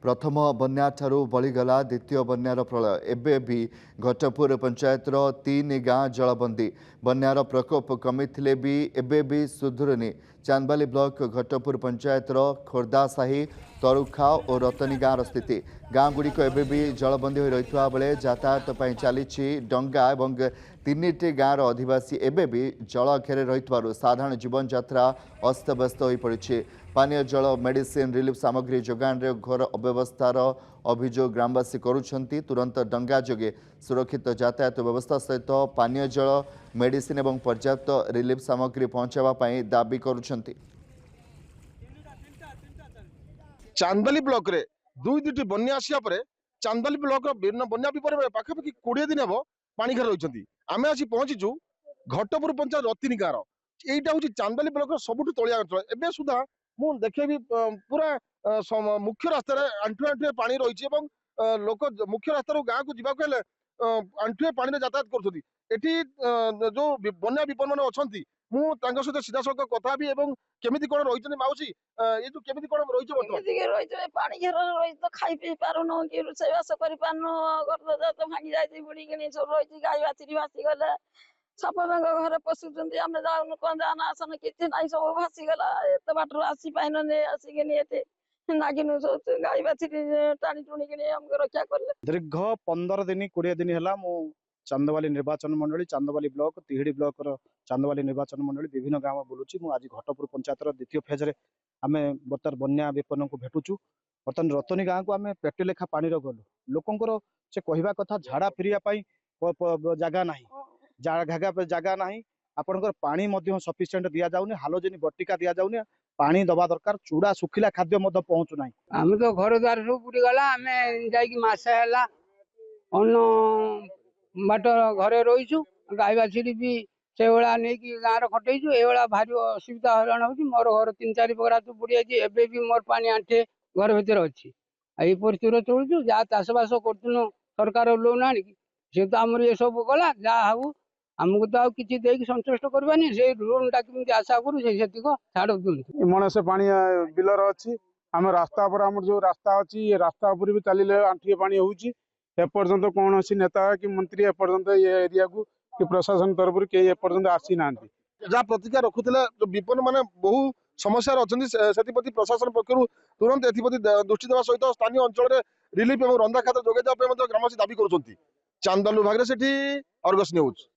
प्रथम बन्या ठारू बलिगला द्वितीय बन्यार प्रलय एबे भी घटपुर पंचायतर 3 गाँ जलबंदी बन्यार प्रकोप कमिथिले भी एबे भी सुधुरनी चांदबाली ब्लॉक घटपुर पंचायतर खोर्दासाही तरुखा और रतनी गाँव स्थिति गाँ गुड़िक एबे भी जलबंदी हो रही बेले यातायात पर चली डंगा और 3टी गाँवर अधिवासी एबे भी जल घेरे रही साधारण जीवन यात्रा अस्तव्यस्त हो पड़ी पानीय जल मेडिसिन रिलीफ सामग्री जोगाण रे घोर अव्यवस्थार अभियोग ग्रामवासी करुछंती तुरंत डंगा जोगे सुरक्षित यातायात व्यवस्था सहित पानीय जल मेडिसिन और पर्याप्त रिलीफ सामग्री पहुंचावा दाबी करुछंती। चांदबाली ब्लॉक रे दुईटी बन्या आसिया परे चांदबाली ब्लॉक बन्या विपर पाखापाखि 20 दिन हम पानी घेर रही आम आसी पहुंचीचु घटपुर पंचायत रतिनी गाँव यहीटा हूँ चांदबाली ब्लॉक सबुठ तलिया अंचल एवं सुधा मुझे देखे पूरा मुख्य रास्तार आंठुए आंठुए पानी रही लोक मुख्य रास्तार गाँव को जावाक आंठुए पानी यातायात कर जो बन्या विपन्न मैंने अच्छा सहित सीधा सड़क कथा भी केमिति कौन रही माउसी ये जो केमिति कौन रही पानी घेर रही तो खाई पी पारुन कि रोषेईबास कर भांगी जाती बुड़ी कि सब रही गाई बाछी भासी गले साप बेंग घर पशुंट आम जाऊन कौन जाना आसन किसी ना सब भासीगला एत बाटर आसी पाइन आसिक नागिन गाई बाछी टाणी टुणिक रक्षा कले दीर्घ 15 दिन 20 दिन है चांदबाली निर्वाचन मंडली चांदबाली ब्लॉक तिहिड़ी ब्लॉक चांदबाली निर्वाचन मंडली विभिन्न गाँव बुलूची आज घटपुर पंचायतर द्वितीय फेज आम बर्तमान बन्या विपन्न को भेटुचु बर्तमान रतनी गाँव को आम पेटे लेखा पानी गलु लोकंर से कहवा कथा झाड़ा फिरिया जगह ना जगह ना आपंकर पानी सफिसीयंट दि जाऊनी हालोजेन बटिका दि जाऊनी पानी दबा दरकार चूड़ा सुखिला खाद्य पहुँचु ना आम तो घर द्वार सब बुड़ीगला आम जासे अन्न बाट घरे रहीचु गाई बाछी भी से भाया नहीं गाँव खटेचु ये भारी असुविधा हईराण हो मोर घर 3-4 बगरा तो बुड़ी जाए भी मोर पानी आंठे घर भर अच्छी ये परिस्थिति चलुचु जहाँ चाषबास कर सरकार लोन आणिकी सी तो आमर ये सब गला जहाँ हूँ आमको तो किसी देकी संतुष्ट करवानी से लोन टा केमती आशा करूँ छाड़ दिखाते मणस पानी बिलर अच्छी आम रास्ता पर आम जो रास्ता अच्छी ये रास्ता उपर भी चलिए आंठिए पानी होची एपर्यंत कौन नेता कि मंत्री एपर्यंत ये एरिया को कि प्रशासन तरफ कई एपर्यंत आसी ना जहाँ प्रतिज्ञा रखुले जो विपन्न माने बहु समस्या अच्छा से प्रशासन पक्ष तुरंत एप्रति दृष्टि देवा सहित स्थानीय अंचल रिलीफ और रंधा खाद्य जोगे ग्रामवासी दाबी कर चांदबाली विभाग से अर्गस न्यूज।